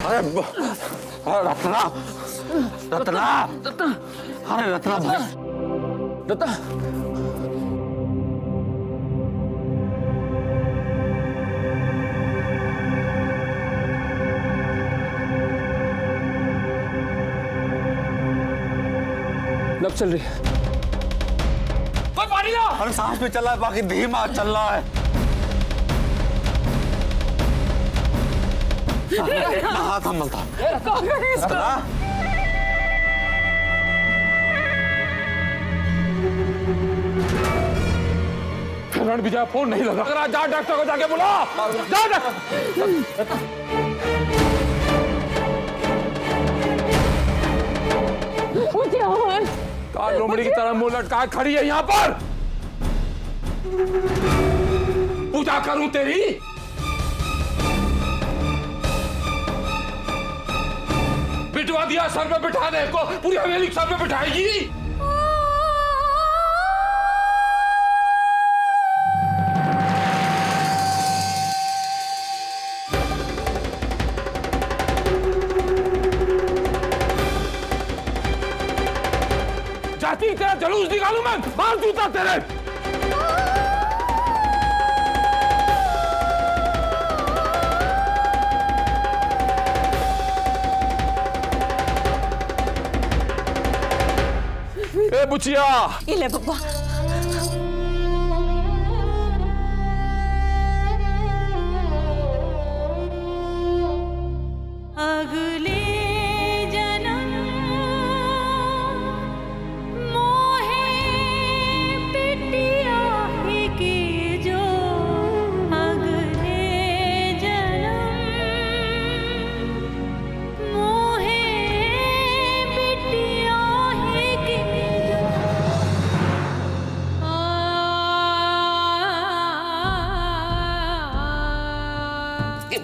रत्ना रत्ना रत्ना, अरे रत्ना भाई, रत्ना। लब चल रही है। कोई पानी ला। अरे सांस पे चल रहा है, बाकी धीमा चल रहा है। हाथ मलता विजय फोन नहीं लगा। अगर जा डॉक्टर को जाके बुला, जा डॉक्टर। कहा लोमड़ी की तरह मुंह लटका खड़ी है यहाँ पर। पूजा करूं तेरी? बिठवा दिया सर पे बिठाने को, पूरी हवेली सर पे बिठाएगी। जाती तेरा जलूस निकालूं मैं, मार जूता तेरे। ए बुचिया, ये ले बब्बा। अगले जन्म मोहे पिटिया ही के जो, अगले जन्म मोहे पिटिया ही के जो।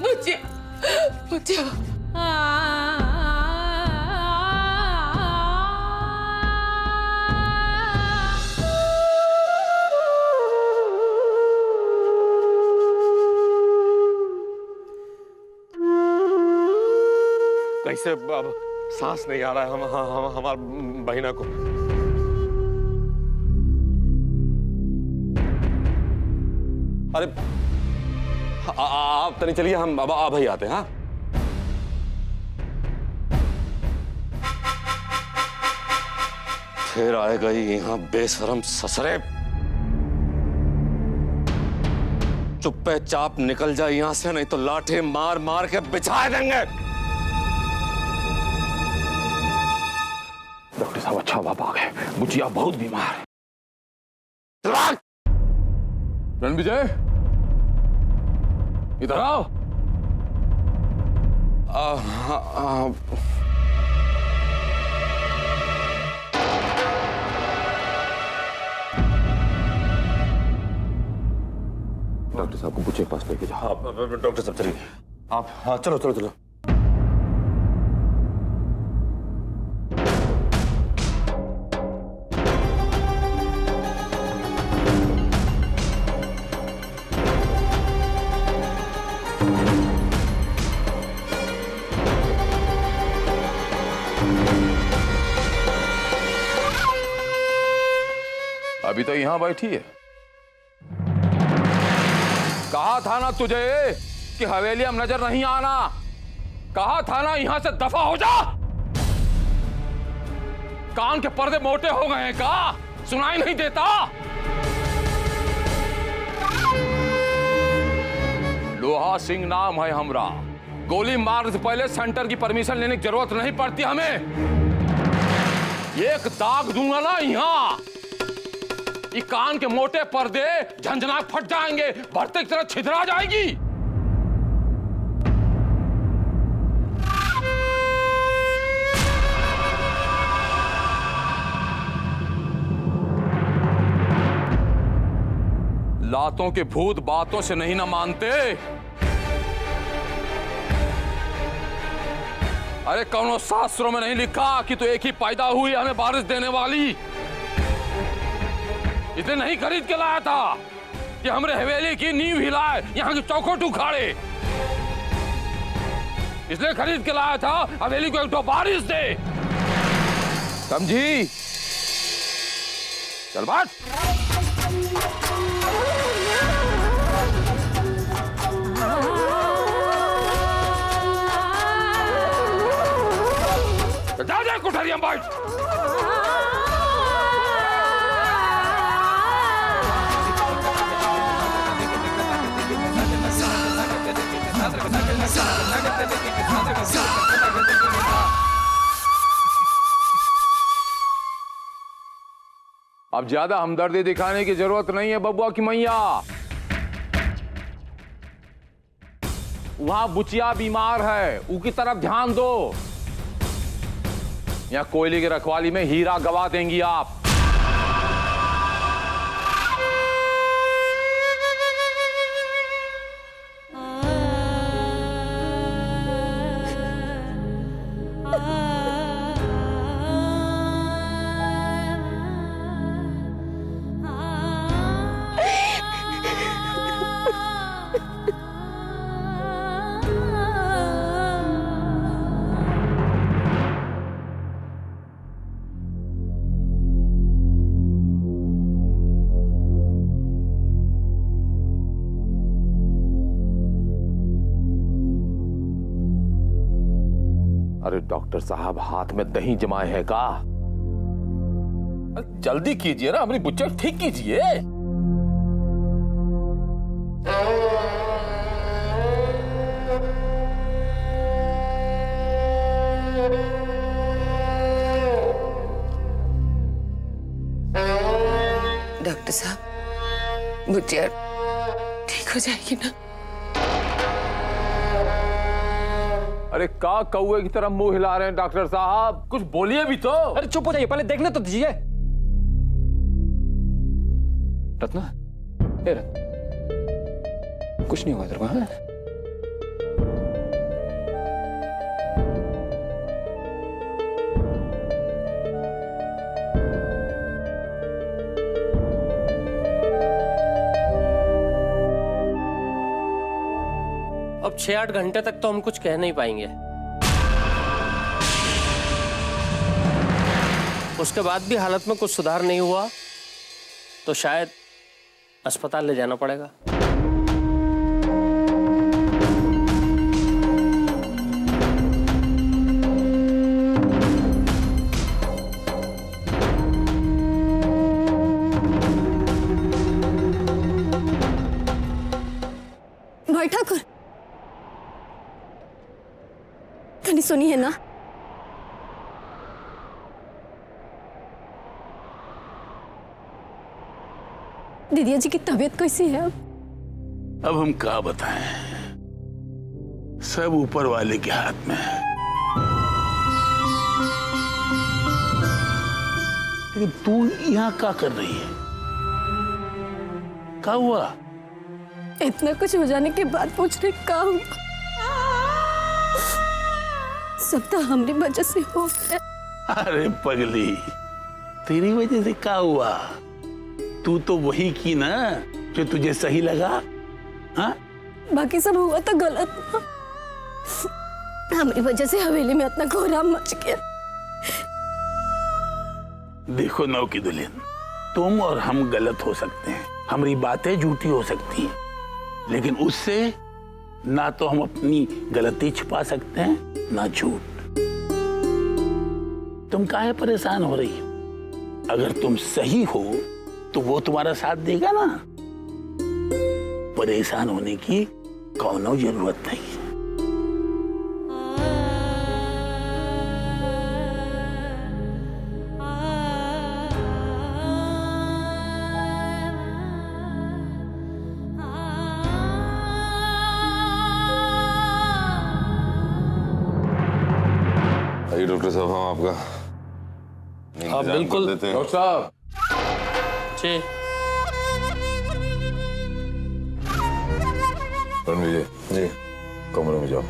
बुचिया, बुचिया। कैसे अब सांस नहीं आ रहा है हम हमार बहिना को। अरे आप तनी चलिए, हम अब आ भाई आते हैं। हाँ फिर आएगा यहाँ बेशरम ससरे। चुप्पे चाप निकल जाए यहाँ से, नहीं तो लाठी मार मार के बिछा देंगे। डॉक्टर साहब अच्छा बाप आ गए, बुचिया बहुत बीमार है। रणविजय इधर आओ। डॉक्टर साहब को बुचिया के पास लेके जाओ। डॉक्टर साहब चलिए आप। हाँ चलो चलो चलो। अभी तो यहां बैठी है। कहा था ना तुझे कि हवेली में नजर नहीं आना, कहा था ना यहां से दफा हो जा। कान के पर्दे मोटे हो गए हैं, का सुनाई नहीं देता? लोहा सिंह नाम है हमरा। गोली मारने से पहले सेंटर की परमिशन लेने की जरूरत नहीं पड़ती हमें। एक दाग दूंगा ना यहां, ये कान के मोटे पर्दे झंझना फट जाएंगे, भरते की तरह छितरा जाएगी। लातों के भूत बातों से नहीं ना मानते। अरे कौनो शास्त्रों में नहीं लिखा कि तू एक ही पैदा हुई हमें बारिश देने वाली। इसलिए नहीं खरीद के लाया था कि हमरे हवेली की नींव हिलाए, यहाँ की चौखट उखाड़े। इसलिए खरीद के लाया था। हवेली को एक तो बारिश दे, समझी? चल बात। जा कुठरिया बैठ। अब ज्यादा हमदर्दी दिखाने की जरूरत नहीं है बबुआ की मैया। वहां बुचिया बीमार है, उसकी तरफ ध्यान दो। यहाँ कोयले की रखवाली में हीरा गवा देंगी आप। अरे डॉक्टर साहब, हाथ में दही जमाए है का? जल्दी कीजिए ना, अपनी बुच्चर ठीक कीजिए। डॉक्टर साहब, बुच्चिया ठीक हो जाएगी ना? अरे का कौए की तरह मुंह हिला रहे हैं डॉक्टर साहब, कुछ बोलिए भी तो। अरे चुप हो जाइए, पहले देखने तो दीजिए। रत्ना, ए रत्ना, कुछ नहीं हुआ तेरे को? हाँ? अब 6-8 घंटे तक तो हम कुछ कह नहीं पाएंगे। उसके बाद भी हालत में कुछ सुधार नहीं हुआ तो शायद अस्पताल ले जाना पड़ेगा। भाई ठाकुर, कहानी सुनी है ना? दीदिया जी की तबीयत कैसी है अब हम क्या बताएं, सब ऊपर वाले के हाथ में है। लेकिन तू यहाँ क्या कर रही है? क्या हुआ? इतना कुछ हो जाने के बाद पूछ रहे का हुआ? सब तो हमारी वजह से हो गया। अरे पगली, तेरी वजह से क्या हुआ? तू तो वही की ना जो तुझे सही लगा। हाँ? बाकी सब हुआ तो गलत ना। हमारी वजह से हवेली में इतना कोहराम मच गया। देखो नौ की दुल्हन, तुम और हम गलत हो सकते हैं, हमारी बातें झूठी हो सकती हैं, लेकिन उससे ना तो हम अपनी गलती छुपा सकते हैं ना झूठ। तुम काहे परेशान हो रही हो? अगर तुम सही हो तो वो तुम्हारा साथ देगा ना। परेशान होने की कौनो जरूरत नहीं है। डॉक्टर साहब, हम आपका हाँ बिल्कुल डॉक्टर साहब। जी रणवीर जी, कमरे में जाओ।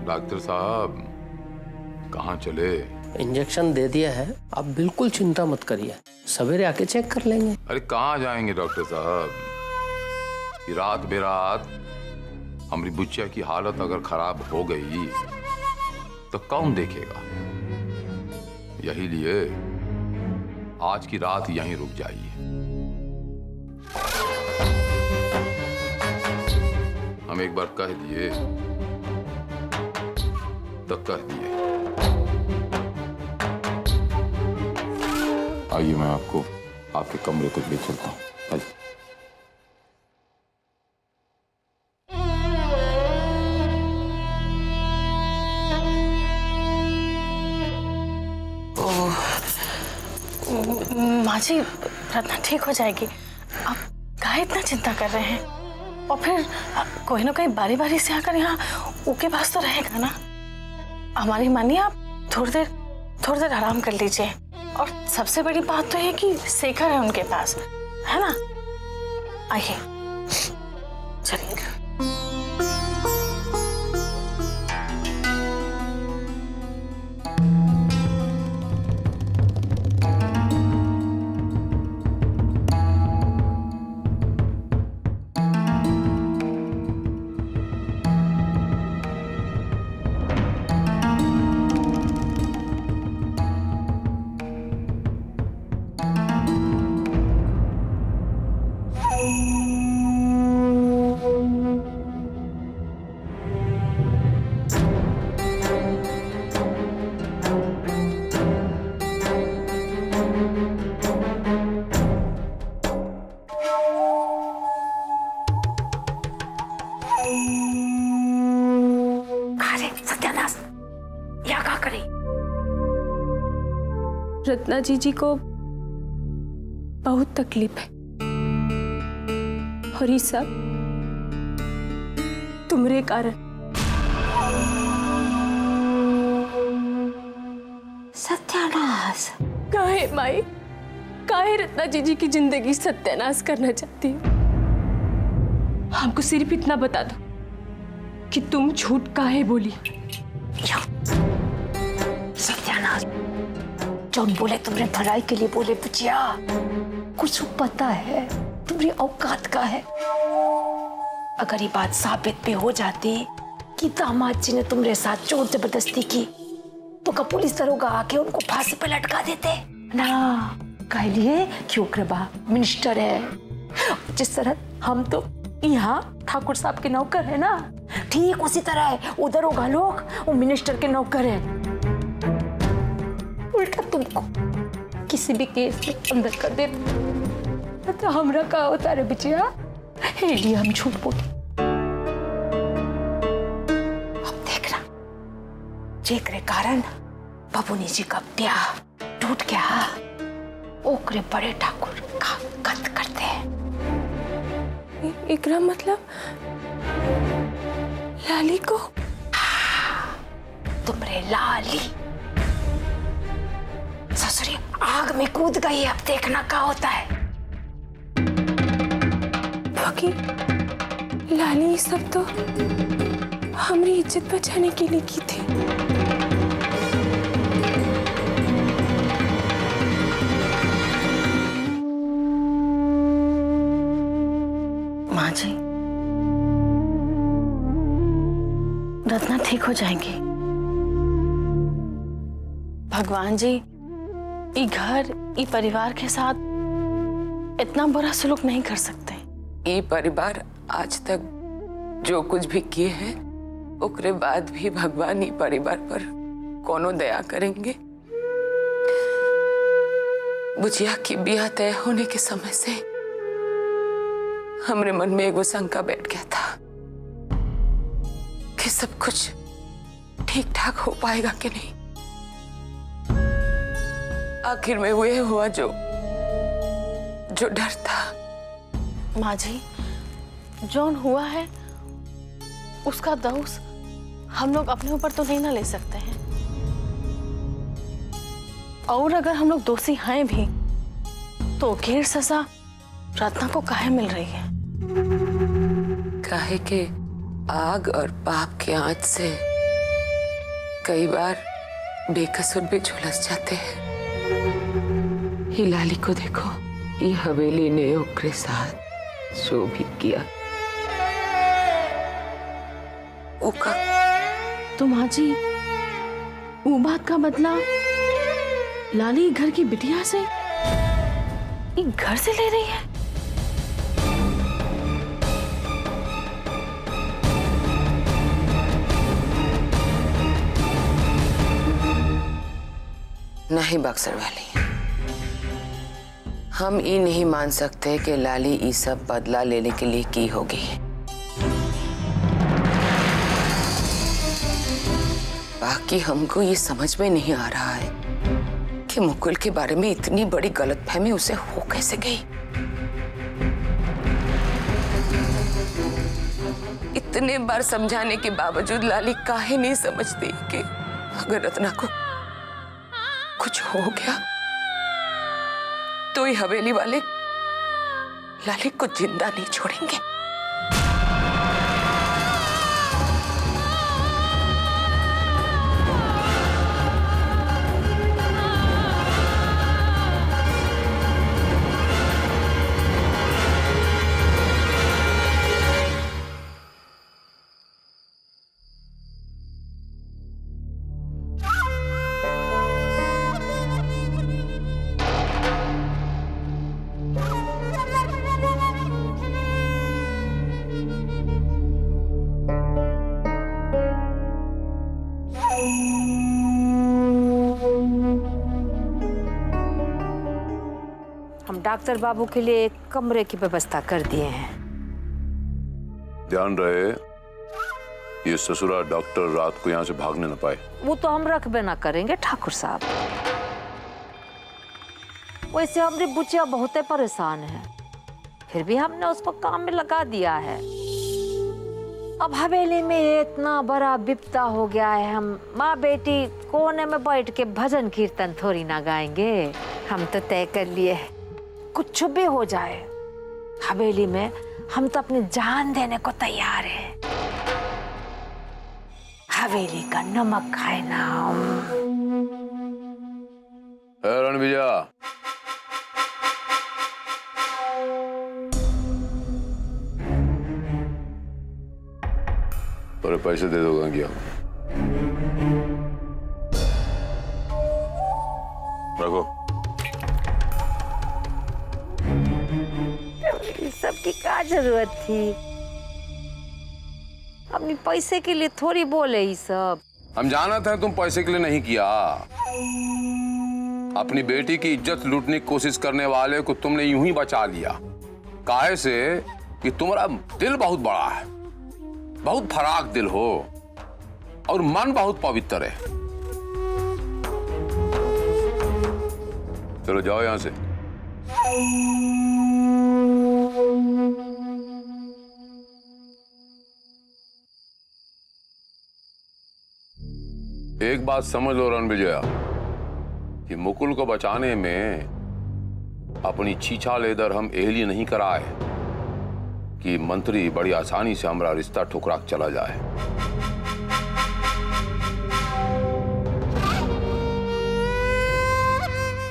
डॉक्टर साहब कहाँ चले? इंजेक्शन दे दिया है, आप बिल्कुल चिंता मत करिए, सवेरे आके चेक कर लेंगे। अरे कहाँ जाएंगे डॉक्टर साहब? कि रात बेरात हमारी बुच्चिया की हालत अगर खराब हो गई तो कौन देखेगा। यही लिए आज की रात यहीं रुक जाइए। हम एक बार कह दिए तो कह दिए। आइए मैं आपको आपके कमरे तक ले चलता हूँ। आइए। माँ जी, रत्ना ठीक हो जाएगी। आप काहे इतना चिंता कर रहे हैं? और फिर कोई ना कोई बारी बारी से आकर यहाँ उनके पास तो रहेगा ना। हमारी मानिए, आप थोड़ी देर आराम कर लीजिए। और सबसे बड़ी बात तो है कि शेखर है उनके पास, है ना। आइए, चलिए। रत्ना जी को बहुत तकलीफ है और ये सब तुम्हारे कारण। सत्यानाश। काहे माई, काहे रत्ना जी की जिंदगी सत्यानाश करना चाहती हो? हमको सिर्फ इतना बता दो कि तुम झूठ काहे बोली। सत्यानाश, जौन बोले तुमने भलाई के लिए बोले बुचिया। कुछ पता है तुम्हारी औकात का है। अगर ये बात साबित भी हो जाती कि दामाद जी ने तुम्हारे साथ जोर जबरदस्ती की तो का पुलिस दरोगा आके उनको फांसी पे लटका देते ना। कह लिए क्यों कृपा मिनिस्टर है। जिस तरह हम तो यहाँ ठाकुर साहब के नौकर है ना, ठीक उसी तरह है वो दरोगा लोग वो मिनिस्टर के नौकर है। उल्टा तुमको किसी भी केस में अंदर कर दे तो हमरा का होता रे बिचिया। लिए हम झूठ बोले। अब देखना जेकरे कारण बाबूनी जी का ब्याह टूट गया ओकरे बड़े ठाकुर का कत्ल करते हैं। एकरा मतलब लाली को? तुमरे लाली ससुरी आग में कूद गई। अब देखना क्या होता है। बाकी लाली सब तो हमारी इज्जत बचाने के लिए की थी। माँ जी, रत्ना ठीक हो जाएंगी। भगवान जी ये घर ये परिवार के साथ इतना बुरा सलूक नहीं कर सकते। ये परिवार आज तक जो कुछ भी किए हैं ओकरे बाद भी भगवान ये परिवार पर कोनो दया करेंगे। बुचिया की ब्याह तय होने के समय से हमरे मन में एगो शंका बैठ गया था कि सब कुछ ठीक ठाक हो पाएगा कि नहीं। आखिर में वो हुआ जो डर था। माँ जी, जौन हुआ है उसका दोष हम लोग अपने ऊपर तो नहीं ना ले सकते हैं। और अगर हम लोग दोषी हैं भी तो घेर सजा रत्ना को काहे मिल रही है? काहे के आग और पाप के आंच से कई बार बेकसूर भी झुलस जाते हैं। ही लाली को देखो, ये हवेली ने ओकरे साथ जो भी किया का। तो माँ जी वो बात का बदला लाली घर की बिटिया से एक घर से ले रही है? नहीं बक्सर वाली, हम ये नहीं मान सकते कि लाली ये सब बदला लेने के लिए की होगी। बाकी हमको ये समझ में नहीं आ रहा है कि मुकुल के बारे में इतनी बड़ी गलतफहमी उसे हो कैसे गई। इतने बार समझाने के बावजूद लाली काहे नहीं समझती कि अगर रत्ना को कुछ हो गया तो ये हवेली वाले लाली को जिंदा नहीं छोड़ेंगे। हम डॉक्टर बाबू के लिए एक कमरे की व्यवस्था कर दिए हैं। ध्यान रहे ये ससुरा डॉक्टर रात को यहाँ से भागने न पाए। वो तो हम रखबे ना करेंगे ठाकुर साहब। वैसे हमारी बुचिया बहुत परेशान है, फिर भी हमने उसको काम में लगा दिया है। अब हवेली में इतना बड़ा विपदा हो गया है, हम माँ बेटी कोने में बैठ के भजन कीर्तन थोड़ी ना गाएंगे। हम तो तय कर लिए कुछ भी हो जाए हवेली में हम तो अपनी जान देने को तैयार हैं। हवेली का नमक खाए ना हम। रणविजया, थोड़े पैसे दे दो गंगिया। रखो। सबकी क्या जरूरत थी? अपनी पैसे के लिए थोड़ी बोले ये सब। हम जानते हैं तुम पैसे के लिए नहीं किया। अपनी बेटी की इज्जत लूटने की कोशिश करने वाले को तुमने यूं ही बचा लिया। काहे से कि तुम्हारा दिल बहुत बड़ा है, बहुत फराक दिल हो और मन बहुत पवित्र है। चलो जाओ यहां से। एक बात समझ लो रणविजया कि मुकुल को बचाने में अपनी छीछा लेदर हम एहली नहीं कराए कि मंत्री बड़ी आसानी से हमारा रिश्ता ठुकरा चला जाए।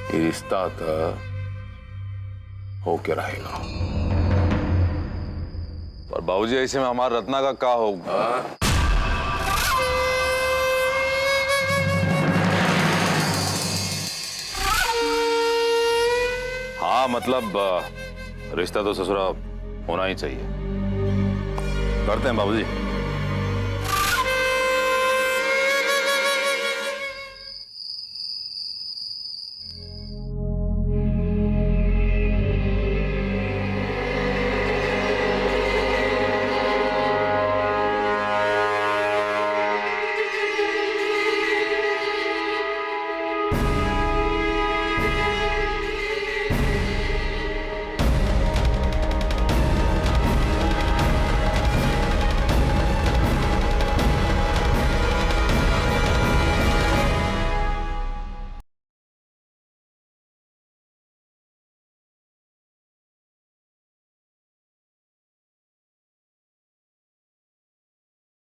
ये रिश्ता तो होके रहेगा। पर बाबूजी ऐसे में हमारा रत्ना का क्या होगा? हाँ मतलब रिश्ता तो ससुरा होना ही चाहिए। करते हैं बाबूजी।